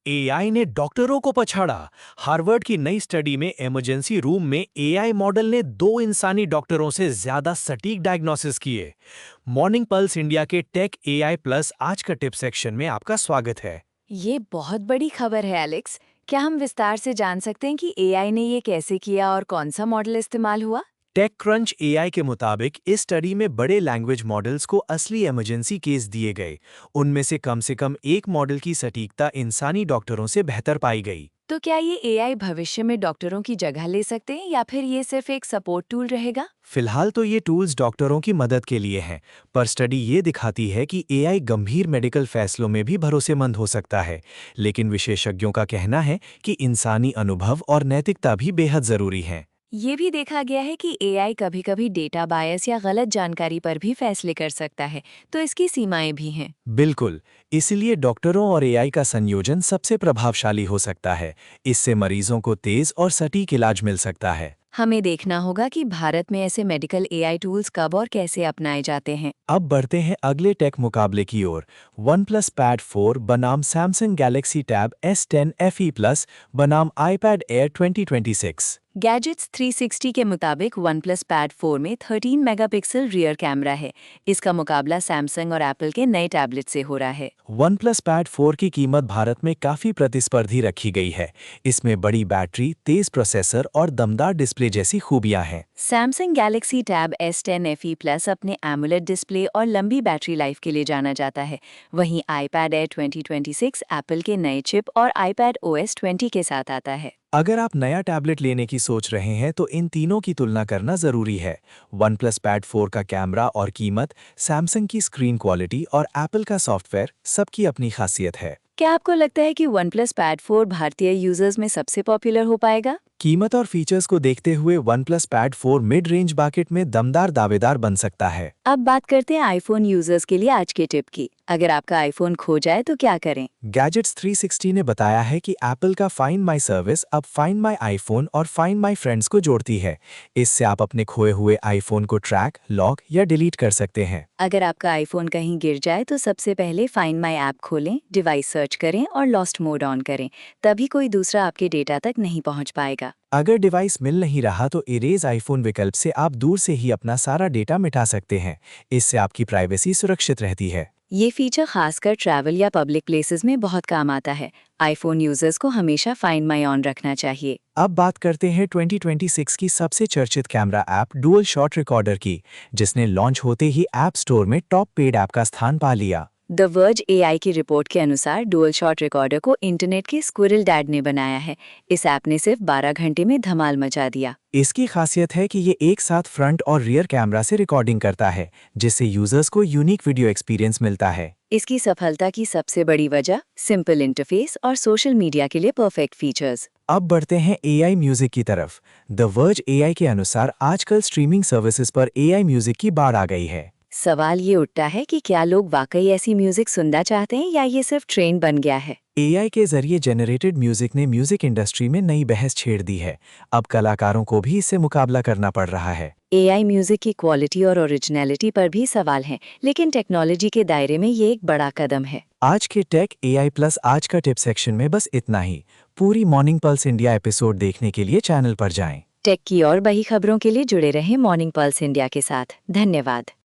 AI ने डॉक्टरों को पछाड़ा। हार्वर्ड की नई स्टडी में इमरजेंसी रूम में एआई मॉडल ने 2 इंसानी डॉक्टरों से ज्यादा सटीक डायग्नोसिस किए। मॉर्निंग पल्स इंडिया के टेक एआई प्लस आज का टिप सेक्शन में आपका स्वागत है। ये बहुत बड़ी खबर है एलेक्स। क्या हम विस्तार से जान सकते हैं कि एआई ने ये कैसे किया और कौन सा मॉडल इस्तेमाल हुआ? टेक क्रंच एआई के मुताबिक इस स्टडी में बड़े लैंग्वेज मॉडल्स को असली इमरजेंसी केस दिए गए। उनमें से कम एक मॉडल की सटीकता इंसानी डॉक्टरों से बेहतर पाई गई। तो क्या ये एआई भविष्य में डॉक्टरों की जगह ले सकते हैं या फिर ये सिर्फ एक सपोर्ट टूल रहेगा? फिलहाल तो ये टूल्स डॉक्टरों की मदद के लिए हैं, पर स्टडी ये दिखाती है कि एआई गंभीर मेडिकल फैसलों में भी भरोसेमंद हो सकता है। लेकिन विशेषज्ञों का कहना है कि इंसानी अनुभव और नैतिकता भी बेहद जरूरी हैं। ये भी देखा गया है कि एआई कभी-कभी डेटा बायस या गलत जानकारी पर भी फैसले कर सकता है, तो इसकी सीमाएं भी हैं। बिल्कुल, इसलिए डॉक्टरों और एआई का संयोजन सबसे प्रभावशाली हो सकता है। इससे मरीजों को तेज और सटीक इलाज मिल सकता है। हमें देखना होगा कि भारत में ऐसे मेडिकल एआई टूल्स कब और कैसे अपनाए जाते हैं। अब बढ़ते हैं अगले टेक मुकाबले की ओर। OnePlus Pad 4 बनाम Samsung Galaxy Tab S10 FE Plus बनाम iPad Air 2026। गैजेट्स 360 के मुताबिक OnePlus Pad 4 में 13 मेगापिक्सल रियर कैमरा है। इसका मुकाबला सैमसंग और एप्पल के नए टैबलेट से हो रहा है। OnePlus Pad 4 की कीमत भारत में काफ़ी प्रतिस्पर्धी रखी गई है। इसमें बड़ी बैटरी, तेज प्रोसेसर और दमदार डिस्प्ले जैसी खूबियां हैं। Samsung Galaxy tab S10 FE Plus अपने एमुलेट डिस्प्ले और लंबी बैटरी लाइफ के लिए जाना जाता है। वहीं iPad Air 2026 एप्पल के नए चिप और iPad OS 20 के साथ आता है। अगर आप नया टैबलेट लेने की सोच रहे हैं तो इन तीनों की तुलना करना ज़रूरी है। OnePlus Pad 4 का कैमरा और कीमत, सैमसंग की स्क्रीन क्वालिटी और एप्पल का सॉफ्टवेयर, सबकी अपनी खासियत है। क्या आपको लगता है कि OnePlus Pad 4 भारतीय यूजर्स में सबसे पॉपुलर हो पाएगा? कीमत और फीचर्स को देखते हुए OnePlus Pad 4 mid range budget में दमदार दावेदार बन सकता है। अब बात करते हैं आईफोन यूजर्स के लिए आज के टिप की। अगर आपका आईफोन खो जाए तो क्या करें? गैजेट्स 360 ने बताया है कि एप्पल का फाइंड माई सर्विस अब फाइंड माई आईफोन और फाइंड माई फ्रेंड्स को जोड़ती है। इससे आप अपने खोए हुए आईफोन को ट्रैक, लॉक या डिलीट कर सकते हैं। अगर आपका आईफोन कहीं गिर जाए तो सबसे पहले फाइंड माई ऐप खोलें, डिवाइस सर्च करें और लॉस्ट मोड ऑन करें। तभी कोई दूसरा आपके डेटा तक नहीं पहुंच पाएगा। अगर डिवाइस मिल नहीं रहा तो इरेज आईफोन विकल्प से आप दूर से ही अपना सारा डेटा मिटा सकते हैं। इससे आपकी प्राइवेसी सुरक्षित रहती है। ये फीचर खासकर ट्रैवल या पब्लिक प्लेसेस में बहुत काम आता है। आईफोन यूजर्स को हमेशा फाइंड माई ऑन रखना चाहिए। अब बात करते हैं 2026 की सबसे चर्चित camera app dual shot recorder की, जिसने लॉन्च होते ही ऐप स्टोर में टॉप पेड ऐप का स्थान पा लिया। द वर्ज एआई की रिपोर्ट के अनुसार डुअल शॉट रिकॉर्डर को इंटरनेट के स्क्विरल डैड ने बनाया है। इस ऐप ने सिर्फ 12 घंटे में धमाल मचा दिया। इसकी खासियत है कि ये एक साथ फ्रंट और रियर कैमरा से रिकॉर्डिंग करता है, जिससे यूजर्स को यूनिक वीडियो एक्सपीरियंस मिलता है। इसकी सफलता की सबसे बड़ी वजह सिंपल इंटरफेस और सोशल मीडिया के लिए परफेक्ट फीचर्स। अब बढ़ते हैं एआई म्यूजिक की तरफ। द वर्ज एआई के अनुसार आजकल स्ट्रीमिंग सर्विसेज पर एआई म्यूजिक की बाढ़ आ गई है। सवाल ये उठता है कि क्या लोग वाकई ऐसी म्यूजिक सुनना चाहते हैं या ये सिर्फ ट्रेंड बन गया है। एआई के जरिए जनरेटेड म्यूजिक ने म्यूजिक इंडस्ट्री में नई बहस छेड़ दी है। अब कलाकारों को भी इससे मुकाबला करना पड़ रहा है। एआई म्यूजिक की क्वालिटी और ओरिजिनलिटी पर भी सवाल हैं, लेकिन टेक्नोलॉजी के दायरे में ये एक बड़ा कदम है। आज के टेक एआई प्लस आज का टिप सेक्शन में बस इतना ही। पूरी मॉर्निंग पल्स इंडिया एपिसोड देखने के लिए चैनल पर जाएं। टेक की और बड़ी खबरों के लिए जुड़े रहें मॉर्निंग पल्स इंडिया के साथ। धन्यवाद।